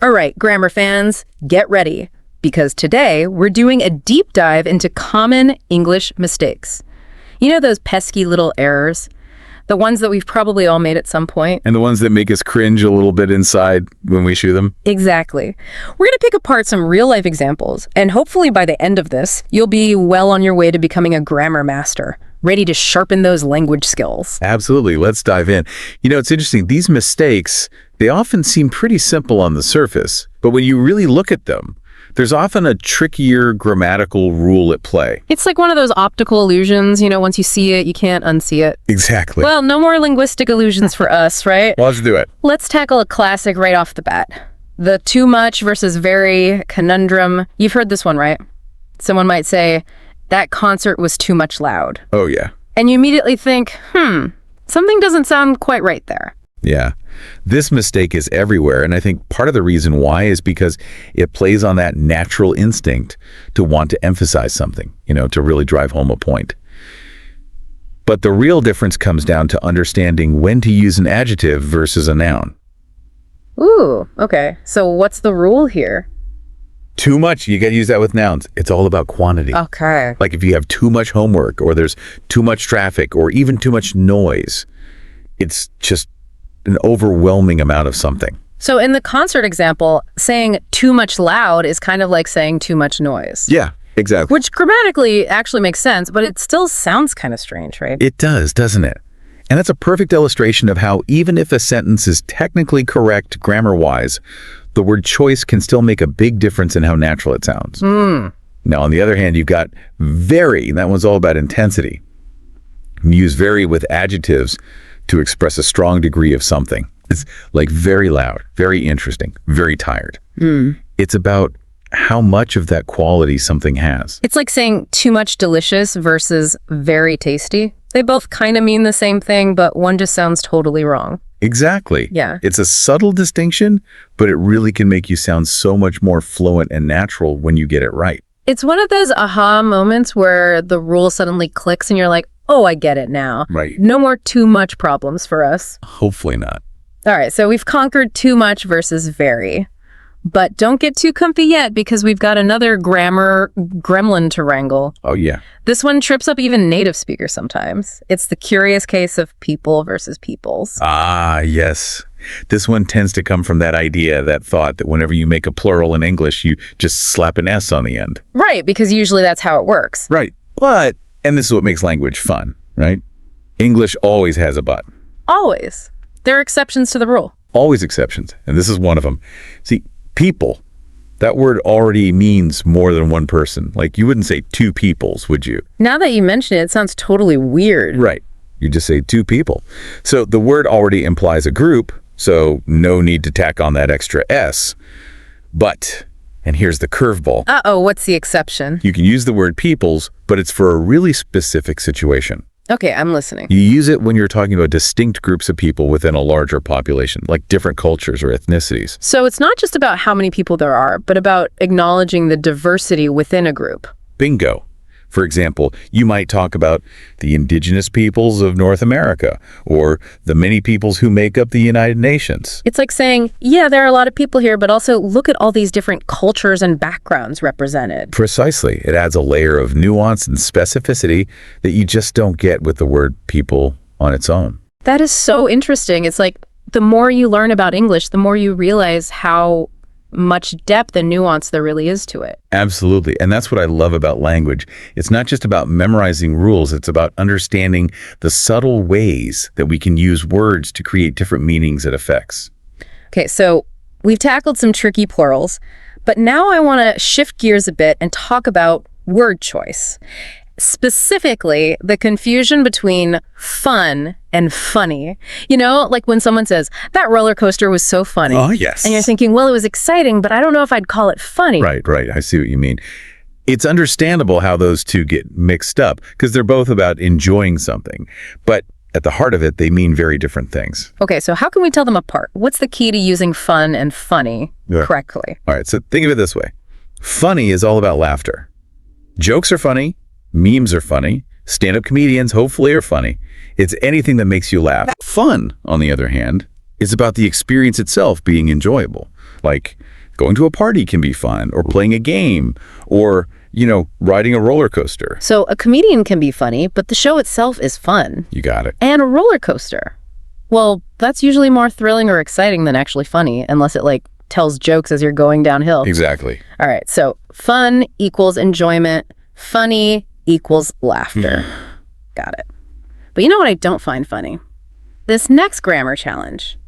All right, grammar fans, get ready, because today we're doing a deep dive into common English mistakes. You know those pesky little errors? The ones that we've probably all made at some point. And the ones that make us cringe a little bit inside when we shoe them. Exactly. We're going to pick apart some real-life examples, and hopefully by the end of this, you'll be well on your way to becoming a grammar master, ready to sharpen those language skills. Absolutely. Let's dive in. You know, it's interesting. These mistakes, they often seem pretty simple on the surface, but when you really look at them, there's often a trickier grammatical rule at play. It's like one of those optical illusions, you know, once you see it, you can't unsee it. Exactly. Well, no more linguistic illusions for us, right? Well, let's do it. Let's tackle a classic right off the bat. The too much versus very conundrum. You've heard this one, right? Someone might say, that concert was too much loud. Oh, yeah. And you immediately think, something doesn't sound quite right there. Yeah. This mistake is everywhere, and I think part of the reason why is because it plays on that natural instinct to want to emphasize something, you know, to really drive home a point. But the real difference comes down to understanding when to use an adjective versus a noun. Ooh, okay. So what's the rule here? Too much, you got to use that with nouns. It's all about quantity. Okay. Like if you have too much homework, or there's too much traffic, or even too much noise, it's just an overwhelming amount of something. So in the concert example, saying too much loud is kind of like saying too much noise. Yeah, exactly. Which grammatically actually makes sense, but it still sounds kind of strange, right? It does, doesn't it? And that's a perfect illustration of how even if a sentence is technically correct grammar-wise, the word choice can still make a big difference in how natural it sounds. Now, on the other hand, you've got very, and that one's all about intensity. You use very with adjectives to express a strong degree of something. It's like very loud, very interesting, very tired. It's about how much of that quality something has. It's like saying too much delicious versus very tasty. They both kind of mean the same thing, but one just sounds totally wrong. Exactly. Yeah. It's a subtle distinction, but it really can make you sound so much more fluent and natural when you get it right. It's one of those aha moments where the rule suddenly clicks and you're like, oh, I get it now. Right. No more too much problems for us. Hopefully not. All right, so we've conquered too much versus very. But don't get too comfy yet, because we've got another grammar gremlin to wrangle. Oh, yeah. This one trips up even native speakers sometimes. It's the curious case of people versus peoples. Ah, yes. This one tends to come from that idea, that thought that whenever you make a plural in English, you just slap an S on the end. Right, because usually that's how it works. Right. But, and this is what makes language fun, right? English always has a but. Always. There are exceptions to the rule. Always exceptions. And this is one of them. See, people, that word already means more than one person. Like, you wouldn't say two peoples, would you? Now that you mention it, it sounds totally weird. Right. You just say two people. So the word already implies a group, so no need to tack on that extra S. But, and here's the curveball. Uh-oh, what's the exception? You can use the word peoples, but it's for a really specific situation. Okay, I'm listening. You use it when you're talking about distinct groups of people within a larger population, like different cultures or ethnicities. So it's not just about how many people there are, but about acknowledging the diversity within a group. Bingo. For example, you might talk about the indigenous peoples of North America, or the many peoples who make up the United Nations. It's like saying, yeah, there are a lot of people here, but also look at all these different cultures and backgrounds represented. Precisely. It adds a layer of nuance and specificity that you just don't get with the word people on its own. That is so interesting. It's like the more you learn about English, the more you realize how much depth and nuance there really is to it. Absolutely. And that's what I love about language. It's not just about memorizing rules. It's about understanding the subtle ways that we can use words to create different meanings and effects. Okay, so we've tackled some tricky plurals, but now I want to shift gears a bit and talk about word choice. Specifically, the confusion between fun and funny. You know, like when someone says, that roller coaster was so funny. Oh, yes. And you're thinking, well, it was exciting, but I don't know if I'd call it funny. Right. I see what you mean. It's understandable how those two get mixed up, because they're both about enjoying something. But at the heart of it, they mean very different things. Okay, so how can we tell them apart? What's the key to using fun and funny correctly? All right, so think of it this way. Funny is all about laughter. Jokes are funny. Memes are funny. Stand-up comedians hopefully are funny. It's anything that makes you laugh. Fun, on the other hand, is about the experience itself being enjoyable. Like Going to a party can be fun, or playing a game, or, riding a roller coaster. So a comedian can be funny, but the show itself is fun. You got it. And a roller coaster. Well, that's usually more thrilling or exciting than actually funny, unless it, tells jokes as you're going downhill. Exactly. All right, so fun equals enjoyment. Funny equals laughter. Got it. But you know what I don't find funny? This next grammar challenge.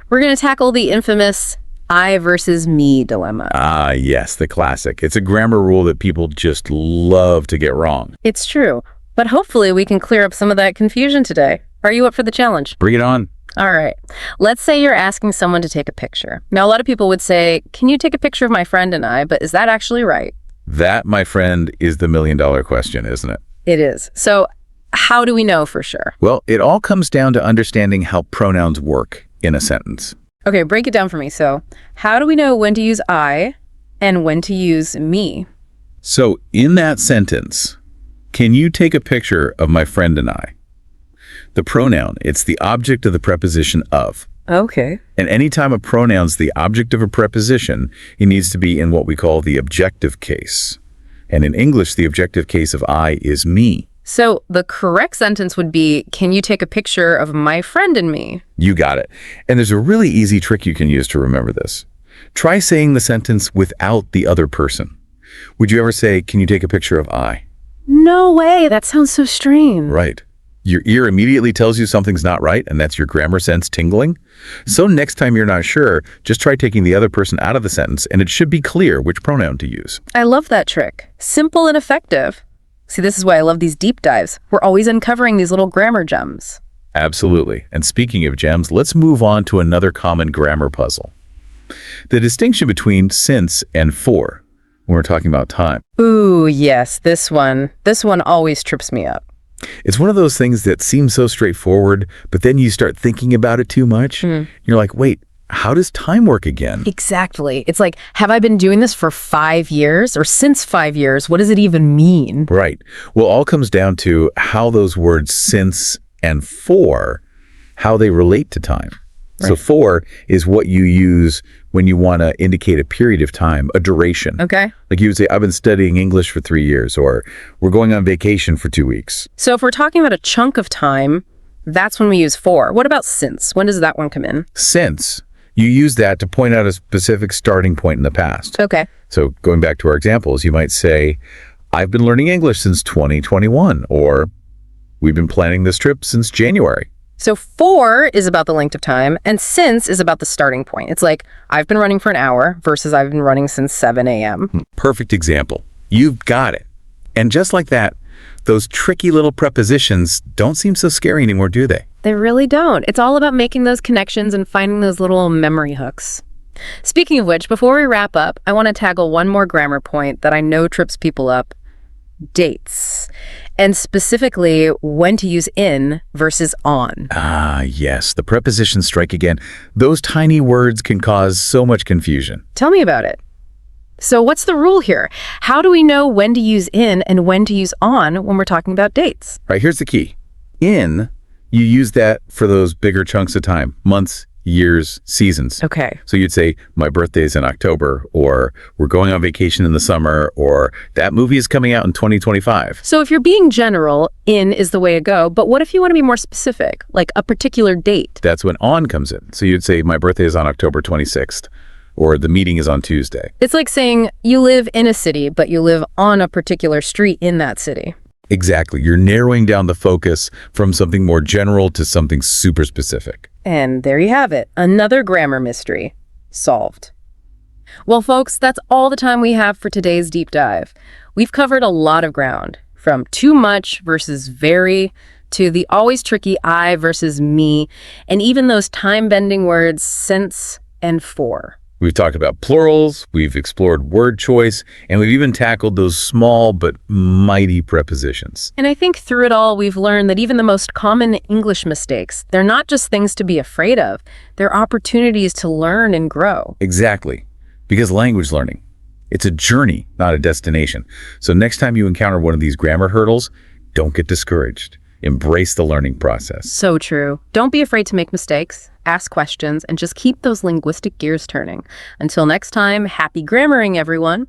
We're going to tackle the infamous I versus me dilemma. Ah, yes, the classic. It's a grammar rule that people just love to get wrong. It's true, but hopefully we can clear up some of that confusion today. Are you up for the challenge? Bring it on. All right. Let's say you're asking someone to take a picture. Now, a lot of people would say, can you take a picture of my friend and I? But is that actually right? That, my friend, is the million-dollar question, isn't it? It is. So how do we know for sure? Well, it all comes down to understanding how pronouns work in a sentence. Okay, break it down for me. So how do we know when to use I and when to use me? So in that sentence, can you take a picture of my friend and I? The pronoun, it's the object of the preposition of. Okay. And anytime a pronoun's the object of a preposition, it needs to be in what we call the objective case. And in English, the objective case of I is me. So the correct sentence would be, can you take a picture of my friend and me? You got it. And there's a really easy trick you can use to remember this. Try saying the sentence without the other person. Would you ever say, can you take a picture of I? No way. That sounds so strange. Right. Your ear immediately tells you something's not right, and that's your grammar sense tingling. So next time you're not sure, just try taking the other person out of the sentence, and it should be clear which pronoun to use. I love that trick. Simple and effective. See, this is why I love these deep dives. We're always uncovering these little grammar gems. Absolutely. And speaking of gems, let's move on to another common grammar puzzle. The distinction between since and for when we're talking about time. Ooh, yes, this one always trips me up. It's one of those things that seems so straightforward, but then you start thinking about it too much. You're like, wait, how does time work again? Exactly. It's like, have I been doing this for 5 years or since 5 years? What does it even mean? Right. Well, all comes down to how those words since and for, how they relate to time. Right. So for is what you use when you want to indicate a period of time, a duration. Okay. Like you would say, I've been studying English for 3 years, or we're going on vacation for 2 weeks. So if we're talking about a chunk of time, that's when we use for. What about since? When does that one come in? Since, you use that to point out a specific starting point in the past. Okay. So going back to our examples, you might say, I've been learning English since 2021, or we've been planning this trip since January. So for is about the length of time, and since is about the starting point. It's like, I've been running for an hour versus I've been running since 7 a.m. Perfect example. You've got it. And just like that, those tricky little prepositions don't seem so scary anymore, do they? They really don't. It's all about making those connections and finding those little memory hooks. Speaking of which, before we wrap up, I want to tackle one more grammar point that I know trips people up. Dates. And specifically, when to use in versus on. Ah, yes. The prepositions strike again. Those tiny words can cause so much confusion. Tell me about it. So what's the rule here? How do we know when to use in and when to use on when we're talking about dates? Right, here's the key. In, you use that for those bigger chunks of time, months, years, seasons. Okay. So you'd say, my birthday's in October, or we're going on vacation in the summer, or that movie is coming out in 2025. So if you're being general, in is the way to go. But what if you want to be more specific, like a particular date? That's when on comes in. So you'd say, my birthday is on October 26th, or the meeting is on Tuesday. It's like saying you live in a city, but you live on a particular street in that city. Exactly. You're narrowing down the focus from something more general to something super specific. And there you have it. Another grammar mystery solved. Well, folks, that's all the time we have for today's deep dive. We've covered a lot of ground, from too much versus very, to the always tricky I versus me, and even those time-bending words since and for. We've talked about plurals, we've explored word choice, and we've even tackled those small but mighty prepositions. And I think through it all, we've learned that even the most common English mistakes, they're not just things to be afraid of, they're opportunities to learn and grow. Exactly. Because language learning, it's a journey, not a destination. So next time you encounter one of these grammar hurdles, don't get discouraged. Embrace the learning process. So true. Don't be afraid to make mistakes, ask questions, and just keep those linguistic gears turning. Until next time, happy grammaring, everyone.